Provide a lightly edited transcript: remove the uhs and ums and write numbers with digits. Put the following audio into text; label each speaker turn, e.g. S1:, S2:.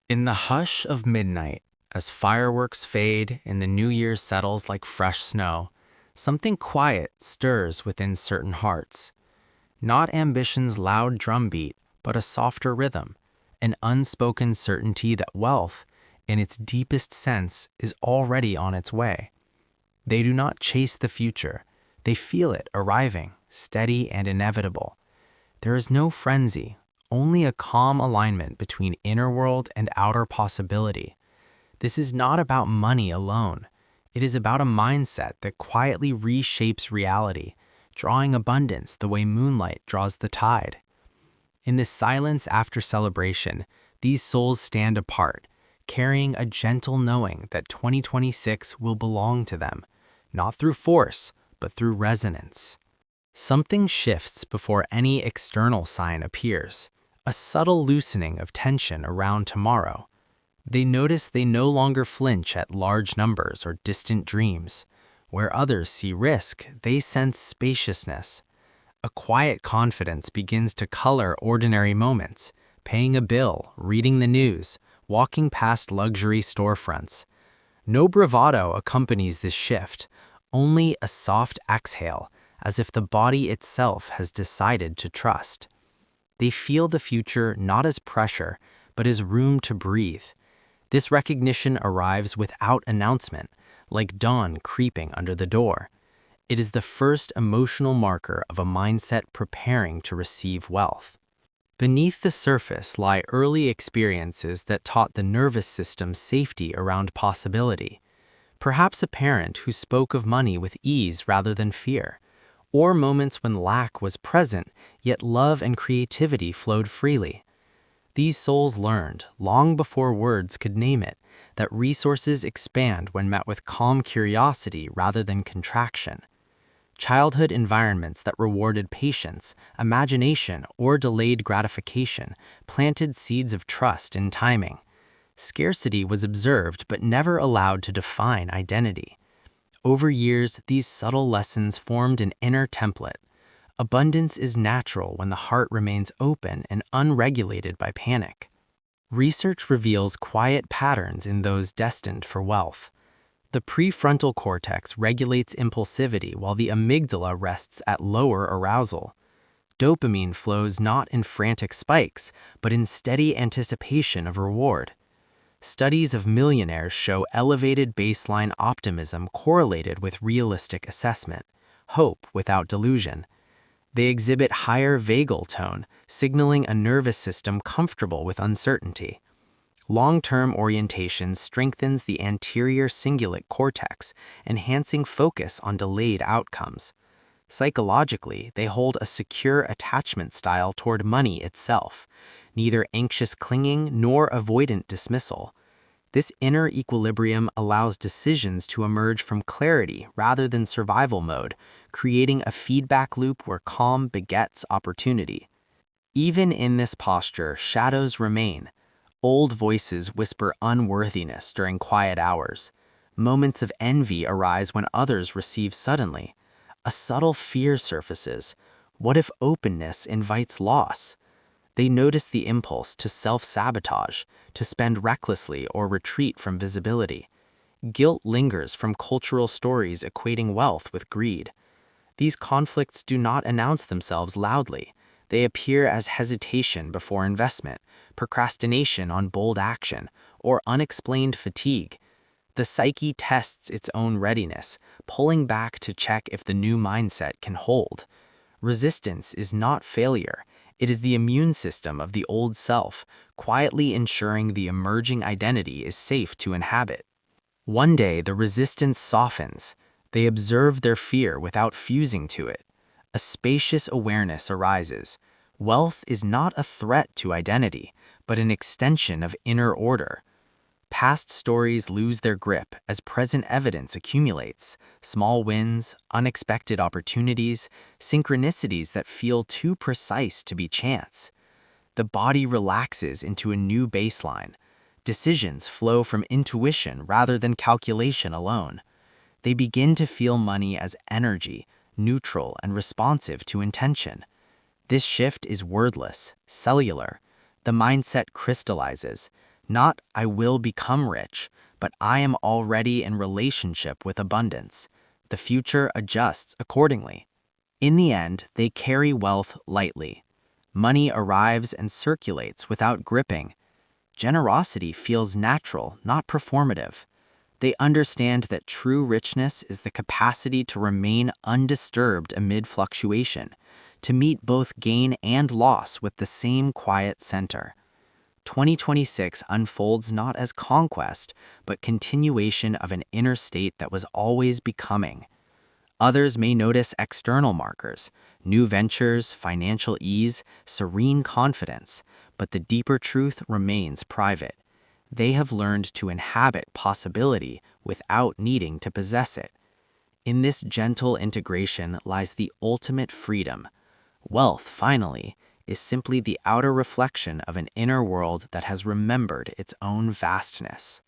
S1: In the hush of midnight, as fireworks fade and the new year settles like fresh snow, something quiet stirs within certain hearts. Not ambition's loud drumbeat, but a softer rhythm, an unspoken certainty that wealth, in its deepest sense, is already on its way. They do not chase the future, they feel it arriving, steady and inevitable. There is no frenzy, only a calm alignment between inner world and outer possibility. This is not about money alone. It is about a mindset that quietly reshapes reality, drawing abundance the way moonlight draws the tide. In the silence after celebration, these souls stand apart, carrying a gentle knowing that 2026 will belong to them, not through force, but through resonance. Something shifts before any external sign appears, a subtle loosening of tension around tomorrow. They notice they no longer flinch at large numbers or distant dreams. Where others see risk, they sense spaciousness. A quiet confidence begins to color ordinary moments, paying a bill, reading the news, walking past luxury storefronts. No bravado accompanies this shift, only a soft exhale, as if the body itself has decided to trust. They feel the future not as pressure, but as room to breathe. This recognition arrives without announcement, like dawn creeping under the door. It is the first emotional marker of a mindset preparing to receive wealth. Beneath the surface lie early experiences that taught the nervous system safety around possibility. Perhaps a parent who spoke of money with ease rather than fear, or moments when lack was present, yet love and creativity flowed freely. These souls learned, long before words could name it, that resources expand when met with calm curiosity rather than contraction. Childhood environments that rewarded patience, imagination, or delayed gratification planted seeds of trust in timing. Scarcity was observed but never allowed to define identity. Over years, these subtle lessons formed an inner template. Abundance is natural when the heart remains open and unregulated by panic. Research reveals quiet patterns in those destined for wealth. The prefrontal cortex regulates impulsivity while the amygdala rests at lower arousal. Dopamine flows not in frantic spikes, but in steady anticipation of reward. Studies of millionaires show elevated baseline optimism correlated with realistic assessment, hope without delusion. They exhibit higher vagal tone, signaling a nervous system comfortable with uncertainty. Long-term orientation strengthens the anterior cingulate cortex, enhancing focus on delayed outcomes. Psychologically, they hold a secure attachment style toward money itself, neither anxious clinging nor avoidant dismissal. This inner equilibrium allows decisions to emerge from clarity rather than survival mode, creating a feedback loop where calm begets opportunity. Even in this posture, shadows remain. Old voices whisper unworthiness during quiet hours. Moments of envy arise when others receive suddenly. A subtle fear surfaces. What if openness invites loss? They notice the impulse to self-sabotage, to spend recklessly or retreat from visibility. Guilt lingers from cultural stories equating wealth with greed. These conflicts do not announce themselves loudly. They appear as hesitation before investment, procrastination on bold action, or unexplained fatigue. The psyche tests its own readiness, pulling back to check if the new mindset can hold. Resistance is not failure. It is the immune system of the old self, quietly ensuring the emerging identity is safe to inhabit. One day, the resistance softens. They observe their fear without fusing to it. A spacious awareness arises. Wealth is not a threat to identity, but an extension of inner order. Past stories lose their grip as present evidence accumulates. Small wins, unexpected opportunities, synchronicities that feel too precise to be chance. The body relaxes into a new baseline. Decisions flow from intuition rather than calculation alone. They begin to feel money as energy, neutral and responsive to intention. This shift is wordless, cellular. The mindset crystallizes. Not "I will become rich," but "I am already in relationship with abundance." The future adjusts accordingly. In the end, they carry wealth lightly. Money arrives and circulates without gripping. Generosity feels natural, not performative. They understand that true richness is the capacity to remain undisturbed amid fluctuation, to meet both gain and loss with the same quiet center. 2026 unfolds not as conquest, but continuation of an inner state that was always becoming. Others may notice external markers, new ventures, financial ease, serene confidence, but the deeper truth remains private. They have learned to inhabit possibility without needing to possess it. In this gentle integration lies the ultimate freedom. Wealth, finally, is simply the outer reflection of an inner world that has remembered its own vastness.